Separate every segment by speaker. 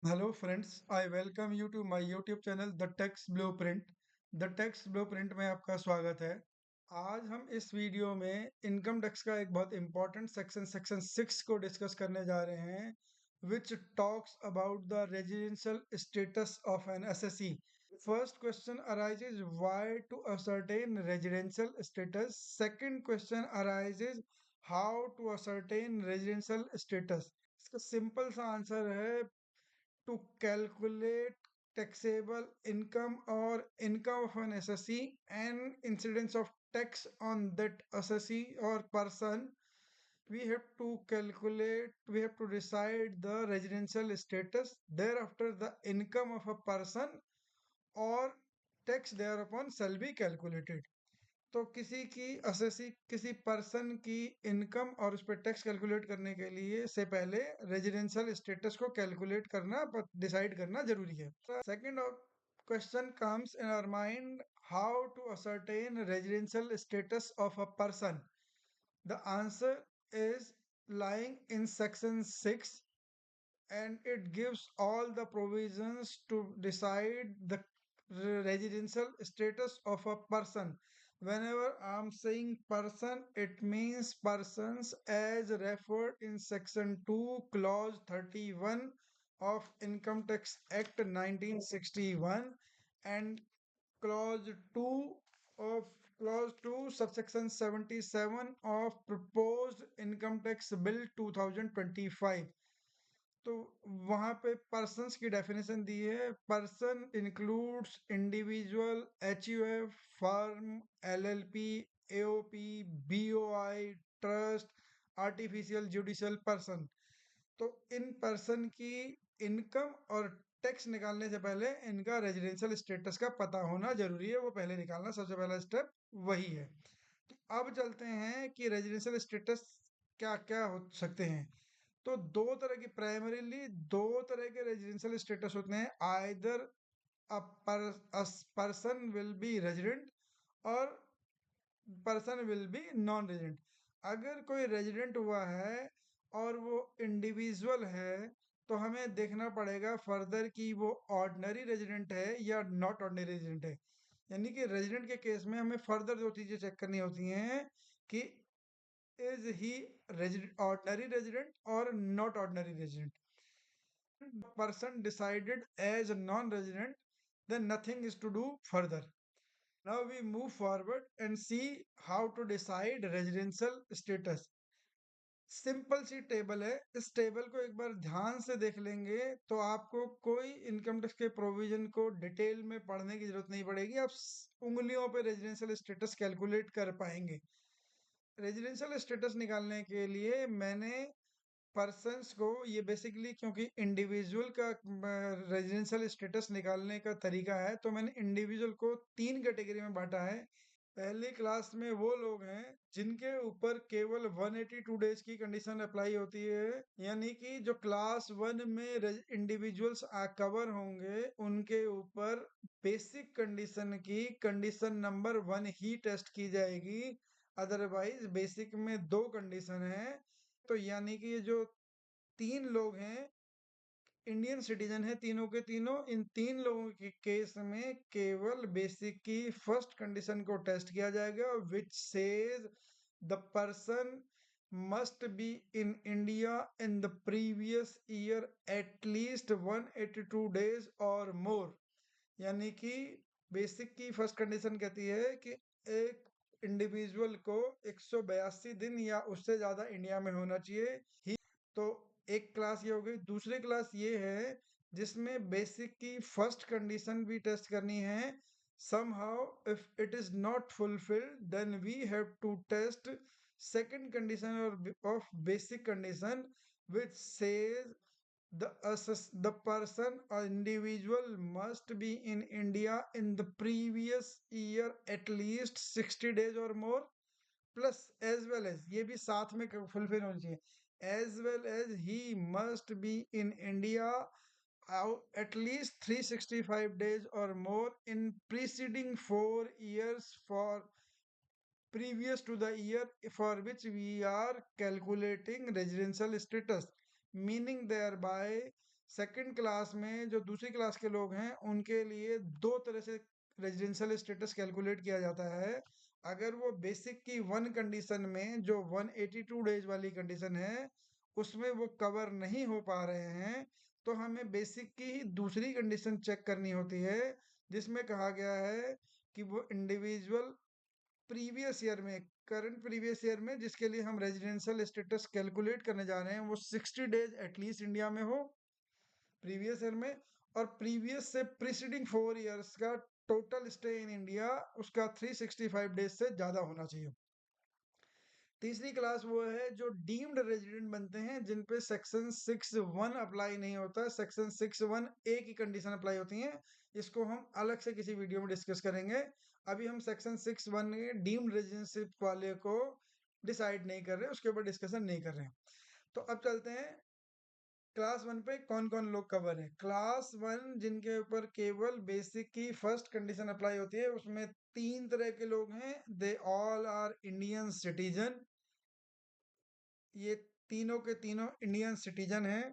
Speaker 1: Hello friends, I welcome you to my YouTube channel The Tax Blueprint। The Tax Blueprint में आपका स्वागत है। आज हम इस वीडियो में इनकम टैक्स का एक बहुत इंपॉर्टेंट सेक्शन 6 को डिस्कस करने जा रहे हैं, which talks about the residential status of an assessee। First question arises why to ascertain residential status. Second question arises how to ascertain residential status। इसका सिंपल सा आंसर है to calculate taxable income or income of an assessee and incidence of tax on that assessee or person. We have to decide the residential status, thereafter the income of a person or tax thereupon shall be calculated। तो किसी की assessee किसी person की income और उस पर tax calculate करने के लिए से पहले रेजिडेंशियल स्टेटस को कैलकुलेट करना डिसाइड करना जरूरी है। Second question comes in our mind, how to ascertain residential status of a person. The answer is lying in section 6, and it gives all the provisions to decide the residential status of a person. Whenever I'm saying person, it means persons as referred in section 2 clause 31 of Income Tax Act 1961 and clause 2 of clause 2 subsection 77 of proposed income tax bill 2025। तो वहां पे persons की definition दी है। Person includes individual, HUF, firm, LLP, AOP, BOI, trust, artificial judicial person. तो in person की income और tax निकालने से पहले इनका रेजिडेंशियल स्टेटस का पता होना जरूरी है, वो पहले निकालना सबसे पहला स्टेप वही है। तो अब चलते हैं कि रेजिडेंशियल स्टेटस क्या क्या हो सकते हैं। तो दो तरह की प्राइमरीली दो तरह के रेजिडेंशियल स्टेटस होते हैं, either a person will be resident और person will be non resident. अगर कोई रेजिडेंट हुआ है और वो इंडिविजुअल है तो हमें देखना पड़ेगा फर्दर कि वो ऑर्डिनरी रेजिडेंट है या नॉट ऑर्डिनरी रेजिडेंट है। यानी कि रेजिडेंट के केस में हमें फर्दर दो चीजें चेक करनी होती हैं कि is he ordinary resident or not ordinary resident। Person decided as a non-resident, then nothing is to do further। Now we move forward and see how to decide residential status। Simple सी table है, इस table को एक बार ध्यान से देख लेंगे तो आपको कोई इनकम टैक्स के प्रोविजन को डिटेल में पढ़ने की जरूरत नहीं पड़ेगी, आप उंगलियों पे रेजिडेंशियल स्टेटस कैलकुलेट कर पाएंगे। रेजिडेंशियल स्टेटस निकालने के लिए मैंने पर्सन्स को, ये बेसिकली क्योंकि इंडिविजुअल का रेजिडेंशियल स्टेटस निकालने का तरीका है तो मैंने इंडिविजुअल को तीन कैटेगरी में बांटा है। पहली क्लास में वो लोग हैं जिनके ऊपर केवल 182 डेज की कंडीशन अप्लाई होती है, यानी कि जो क्लास 1 में इंडिविजुअल्स कवर होंगे उनके ऊपर बेसिक कंडीशन की कंडीशन नंबर 1 ही टेस्ट की जाएगी। अदरवाइज बेसिक में दो कंडीशन है। तो यानी कि ये जो तीन लोग हैं इंडियन सिटीजन है, तीनों के तीनों, इन तीन लोगों के केस में केवल बेसिक की फर्स्ट कंडीशन को टेस्ट किया जाएगा, which says the person must be in India in the previous year at least 182 days और मोर। यानी कि बेसिक की फर्स्ट कंडीशन कहती है कि एक इंडिविजुअल को 182 दिन या उससे ज्यादा इंडिया में होना चाहिए ही। तो एक क्लास ये हो गई। दूसरी क्लास ये है जिसमें बेसिक की फर्स्ट कंडीशन भी टेस्ट करनी है। somehow if it is not fulfilled then we have to test second condition of basic condition, which says the person or individual must be in India in the previous year at least 60 days or more, plus as well as, ये भी साथ में fulfil होनी चाहिए, as well as he must be in India at least 365 days or more in preceding 4 years for previous to the year for which we are calculating residential status, meaning thereby second class में जो दूसरी class के लोग हैं उनके लिए दो तरह से रेजिडेंशियल स्टेटस कैलकुलेट किया जाता है। अगर वो बेसिक की वन कंडीशन में जो 182 डेज वाली कंडीशन है उसमें वो कवर नहीं हो पा रहे हैं, तो हमें बेसिक की ही दूसरी कंडीशन चेक करनी होती है, जिसमें कहा गया है कि वो इंडिविजुअल प्रीवियस ईयर में, करंट प्रीवियस ईयर में जिसके लिए हम रेजिडेंशियल स्टेटस कैलकुलेट करने जा रहे हैं, वो 60 डेज एटलीस्ट इंडिया में हो प्रीवियस ईयर में, और प्रीवियस से प्रीसीडिंग 4 इयर्स का टोटल स्टे इन इंडिया उसका 365 डेज से ज़्यादा होना चाहिए। तीसरी क्लास वो है जो डीम्ड रेजिडेंट बनते हैं, जिन पे सेक्शन 6(1) अप्लाई नहीं होता। सेक्शन 6(1) ए की कंडीशन अप्लाई होती हैं। इसको हम अलग से किसी वीडियो में डिस्कस करेंगे। अभी हम सेक्शन 6(1) डीम्ड रेजिडेंशिप वाले को डिसाइड नहीं कर रहे, उसके ऊपर डिस्कशन नहीं कर रहे हैं। तो अब चलते हैं क्लास 1 पे कौन कौन लोग कवर है। क्लास 1 जिनके ऊपर केवल बेसिक की फर्स्ट कंडीशन अप्लाई होती है, उसमें तीन तरह के लोग हैं। They all are Indian citizen. ये तीनों के तीनों इंडियन सिटीजन हैं।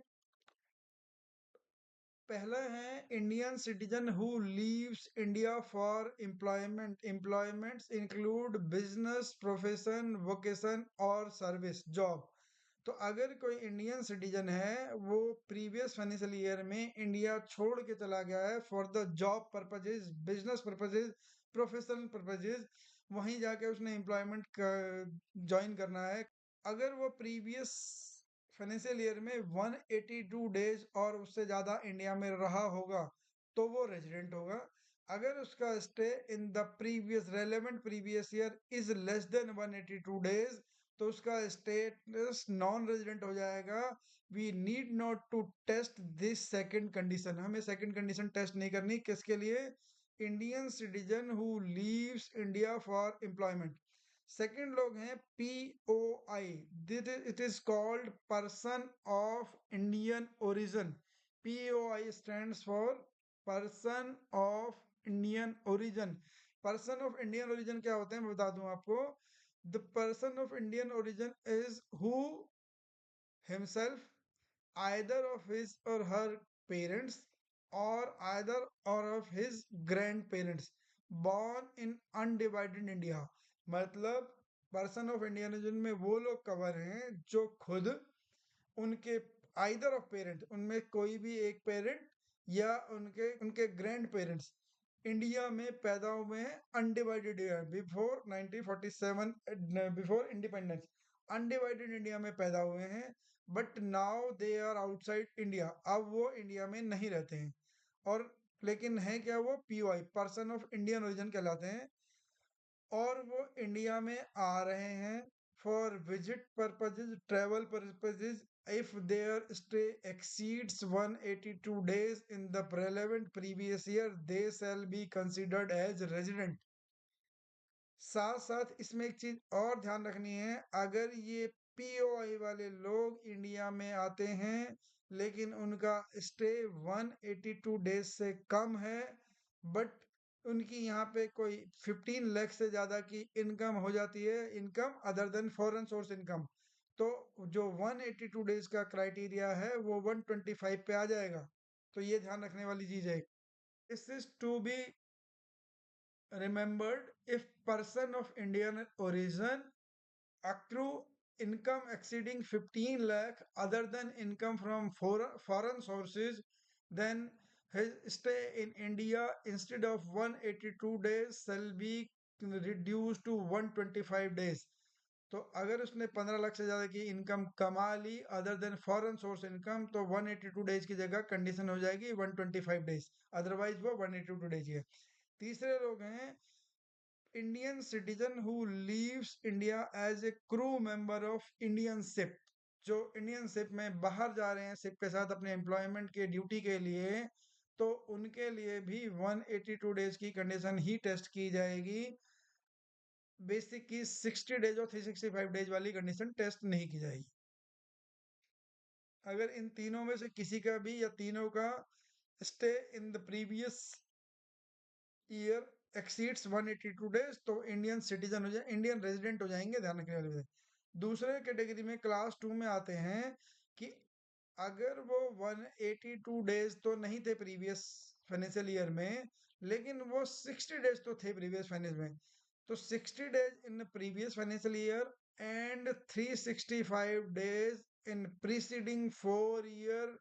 Speaker 1: पहला है Indian citizen who leaves India for employment. Employments include business, profession, vocation और सर्विस जॉब। तो अगर कोई इंडियन सिटीजन है, वो प्रीवियस फाइनेंशियल ईयर में इंडिया छोड़ के चला गया है for the job purposes, business purposes, professional purposes, वहीं जाके उसने एम्प्लॉयमेंट ज्वाइन करना है। अगर वो प्रीवियस फाइनेंशियल ईयर में 182 डेज और उससे ज़्यादा इंडिया में रहा होगा तो वो रेजिडेंट होगा। अगर उसका stay in the previous relevant previous year is less than 182 days तो उसका स्टेटस नॉन रेजिडेंट हो जाएगा। We need not to test this second condition. हमें सेकंड कंडीशन टेस्ट नहीं करनी। किसके लिए? Indian citizen who leaves India for employment. Second लोग हैं POI। It is called person of Indian origin. POI stands for person of Indian origin. Person of Indian origin क्या होते हैं मैं बता दूं आपको। The person of Indian origin is who himself, either of his or her parents, or either or of his grandparents, born in undivided India। मतलब person of Indian origin में वो लोग कवर हैं जो खुद, उनके आइदर ऑफ पेरेंट, उनमें कोई भी एक पेरेंट या उनके उनके ग्रैंड पेरेंट्स इंडिया में पैदा हुए हैं undivided year before 1947, before independence. Undivided India में पैदा हुए हैं, but now they are outside India. अब वो इंडिया में नहीं रहते हैं, और लेकिन है क्या, वो POI person of Indian origin कहलाते हैं, और वो इंडिया में आ रहे हैं for visit purposes, travel purposes. if their stay exceeds 182 days in the relevant previous year they shall be considered as resident। साथ साथ इसमें एक चीज और ध्यान रखनी है। अगर ये POI वाले लोग इंडिया में आते हैं लेकिन उनका स्टे 182 डेज से कम है, बट उनकी यहाँ पे कोई 15 लाख से ज़्यादा की इनकम हो जाती है, income other than foreign source income, तो जो 182 डेज का क्राइटेरिया है वो 125 पे आ जाएगा। तो ये ध्यान रखने वाली चीज़ है। This is to be remembered if person of Indian origin accrue income exceeding 15 lakh other than income from foreign sources, then his stay in India instead of 182 days shall be reduced to 125 days। तो अगर उसने 15 लाख से ज़्यादा की income कमा ली other than foreign source income, तो 182 days की जगह कंडीशन हो जाएगी 125 डेज, अदरवाइज वो 182 डेज की है। तीसरे लोग हैं Indian citizen who leaves India as a crew member of Indian ship. जो इंडियन शिप में बाहर जा रहे हैं शिप के साथ अपने एम्प्लॉयमेंट के ड्यूटी के लिए, तो उनके लिए भी 182 डेज की कंडीशन ही टेस्ट की जाएगी। बेसिक की 60 डेज और 365 डेज वाली कंडीशन टेस्ट नहीं की जाएगी। अगर इन तीनों में से किसी का भी या तीनों का stay in the previous year exceeds 182 days तो इंडियन सिटीजन हो जाए, इंडियन रेजिडेंट हो जाएंगे। ध्यान रखने वाली बात। दूसरे कैटेगरी में क्लास 2 में आते हैं कि अगर वो 182 डेज तो नहीं थे प्रीवियस फाइनेंशियल ईयर में, लेकिन वो 60 डेज तो थे प्रीवियस फाइनेंस में। तो 60 days in previous financial year and 365 days in preceding 4 year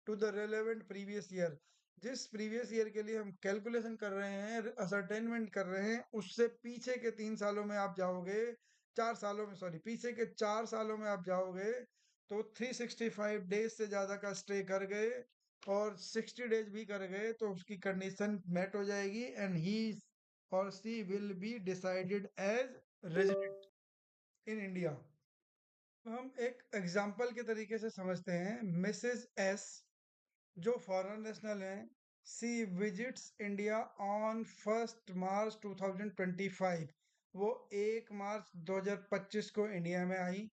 Speaker 1: to the relevant previous year. जिस प्रीवियस ईयर के लिए हम कैलकुलेशन कर रहे हैं, असरटेनमेंट कर रहे हैं, उससे पीछे के 3 सालों में आप जाओगे, 4 सालों में, सॉरी, पीछे के 4 सालों में आप जाओगे, तो 365 डेज से ज्यादा का स्टे कर गए और 60 डेज भी कर गए तो उसकी कंडीशन मेट हो जाएगी एंड ही और she will be decided as resident in India. हम एक एग्जाम्पल के तरीके से समझते हैं। मिसेस एस जो फॉरेन नेशनल हैं, she visits India on 1 March 2025। वो 1 मार्च 2025 को इंडिया में आई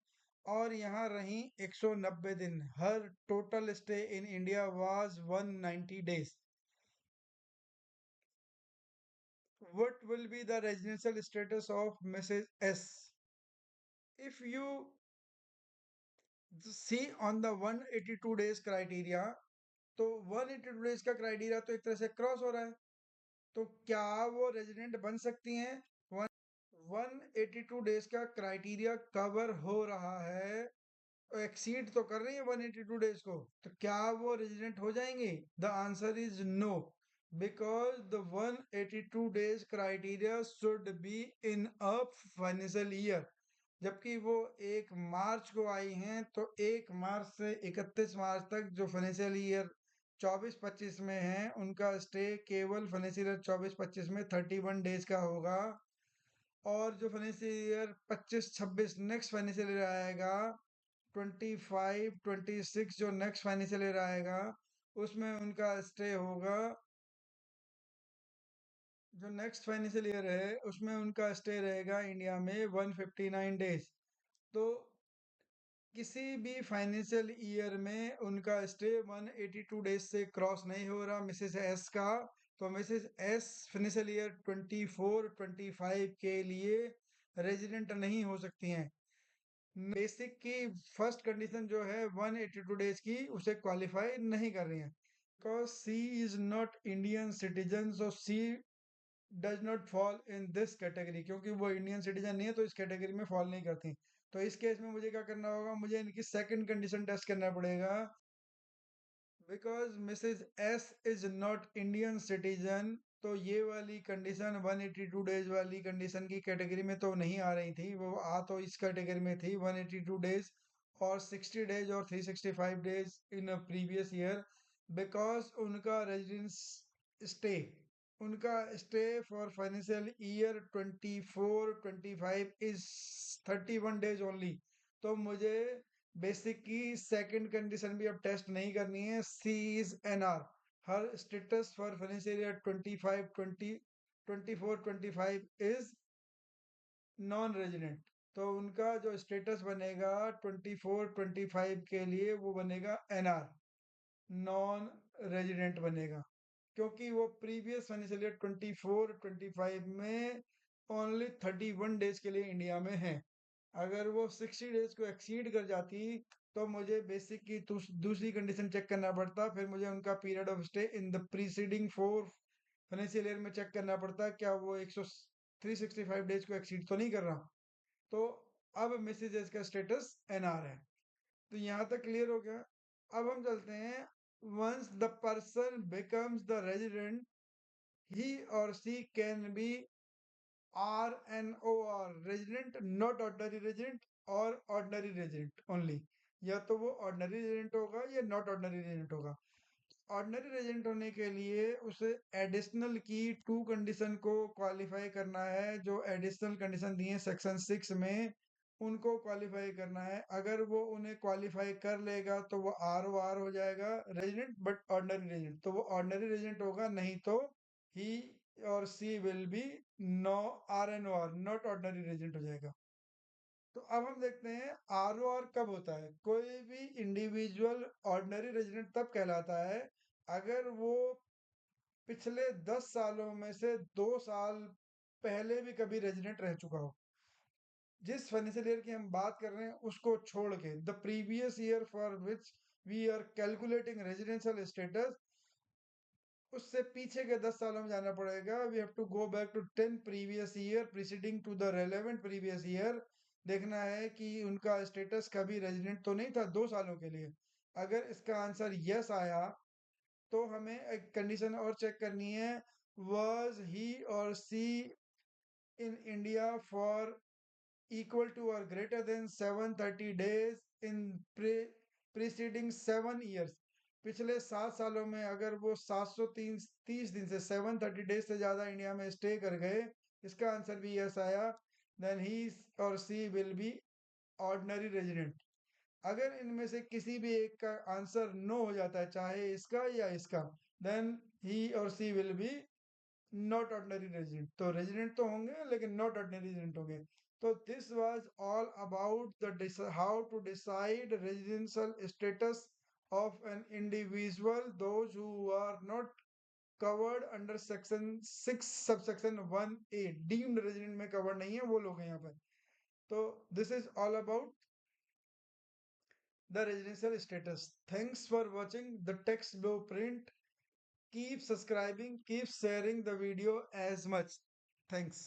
Speaker 1: और यहाँ रही 190 दिन। हर total stay in India was 190 days. What will be the residential status of Mrs. S? If you see on the 182 days criteria, तो 182 डेज का क्राइटेरिया तो एक तरह से क्रॉस हो रहा है, तो क्या वो रेजिडेंट बन सकती हैं? 182 डेज का क्राइटेरिया कवर हो रहा है, एक्सीड तो कर रही है 182 डेज को, तो क्या वो रेजिडेंट हो जाएंगे? The answer is no, because the 182 days criteria should be in a financial year. जबकि वो 1 मार्च को आई हैं, तो 1 मार्च से 31 मार्च तक जो फाइनेंशियल ईयर 24-25 में है, उनका स्टे केवल फाइनेंशियल ईयर 24-25 में 31 डेज का होगा। और जो financial year 25-26 next financial year आएगा, 25-26 जो नेक्स्ट फाइनेंशियल ईयर आएगा, उसमें उनका स्टे होगा, जो नेक्स्ट फाइनेंशियल ईयर है उसमें उनका स्टे रहेगा इंडिया में 159 डेज। तो किसी भी फाइनेंशियल ईयर में उनका स्टे 182 डेज से क्रॉस नहीं हो रहा मिसेस एस का। तो मिसेस एस फाइनेंशियल ईयर 24-25 के लिए रेजिडेंट नहीं हो सकती हैं। बेसिक की फर्स्ट कंडीशन जो है 182 डेज की, उसे क्वालिफाई नहीं कर रही है, because she is not Indian citizen, so she does not fall in this category. क्योंकि वो इंडियन सिटीजन नहीं है तो इस कैटेगरी में फॉल नहीं करती। तो इस केस में मुझे क्या करना होगा? मुझे इनकी सेकंड कंडीशन टेस्ट करना पड़ेगा। Because Mrs S is not Indian citizen, तो ये वाली कंडीशन 182 डेज वाली कंडीशन की कैटेगरी में तो नहीं आ रही थी, वो आ तो इस कैटेगरी में थी 182 डेज और 60 डेज और 365 days in previous year. Because उनका रेजिडेंस स्टे, उनका stay for financial year 24-25 is 31 days only. तो मुझे बेसिक की सेकंड कंडीशन भी अब टेस्ट नहीं करनी है। She is N R, her status for financial year 24-25 is non resident. तो उनका जो स्टेटस बनेगा 24-25 के लिए वो बनेगा एनआर, नॉन रेजिडेंट बनेगा। क्योंकि वो प्रीवियस फाइनेंशियल ईयर 24-25 में ओनली 31 डेज के लिए इंडिया में है। अगर वो 60 डेज को एक्सीड कर जाती, तो मुझे बेसिक की दूसरी कंडीशन चेक करना पड़ता। फिर मुझे उनका period of stay in the preceding 4 financial year में चेक करना पड़ता, क्या वो 365 डेज को एक्सीड तो नहीं कर रहा। तो अब मिसेज एस का स्टेटस एनआर है। तो यहाँ तक क्लियर हो गया। अब हम चलते हैं, once the person becomes the resident, he और she can be RNOR resident, not ordinary resident, और ऑर्डनरी रेजिडेंट ओनली। या तो वो ऑर्डनरी रेजिडेंट होगा या नॉट ऑर्डनरी रेजिडेंट होगा। ऑर्डनरी रेजिडेंट होने के लिए उसे एडिशनल की 2 कंडीशन को क्वालिफाई करना है, जो एडिशनल कंडीशन दी है सेक्शन 6 में, उनको क्वालिफाई करना है। अगर वो उन्हें क्वालिफाई कर लेगा तो वो ROR हो जाएगा, रेजिडेंट बट ऑर्डनरी रेजिडेंट, तो वो ऑर्डनरी रेजिडेंट होगा। नहीं तो ही और she will be no RNOR, not ordinary resident हो जाएगा। तो अब हम देखते हैं ROR कब होता है। कोई भी इंडिविजुअल ऑर्डिनरी रेजिडेंट तब कहलाता है अगर वो पिछले 10 सालों में से 2 साल पहले भी कभी रेजिडेंट रह चुका हो। जिस फाइनेंशियल ईयर की हम बात कर रहे हैं उसको छोड़ के, the previous year for which we are calculating residential status, उससे पीछे के 10 सालों में जाना पड़ेगा। We have to go back to 10 previous year preceding to the relevant previous year. देखना है कि उनका स्टेटस कभी रेजिडेंट तो नहीं था 2 सालों के लिए। अगर इसका आंसर यस आया तो हमें एक कंडीशन और चेक करनी है, वाज ही और she in India for equal to or greater than 730 days in preceding 7 years। पिछले 7 सालों में अगर वो 730 दिन से 730 डेज से ज्यादा इंडिया में स्टे कर गए, इसका आंसर भी यस आया, देन ही और she will B ordinary resident. अगर इनमें से किसी भी एक का आंसर नो हो जाता है, चाहे इसका या इसका, देन ही और she will be not ordinary resident. तो रेजिडेंट तो होंगे लेकिन नॉट ऑर्डिनरी रेजिडेंट होंगे। तो this was all about the how to decide residential status of an individual those who are not covered under section 6 subsection 1A। Deemed resident में cover नहीं है वो लोग हैं यहाँ पर। तो this is all about the residential status. Thanks for watching the text blueprint. Keep subscribing, keep sharing the video as much. Thanks.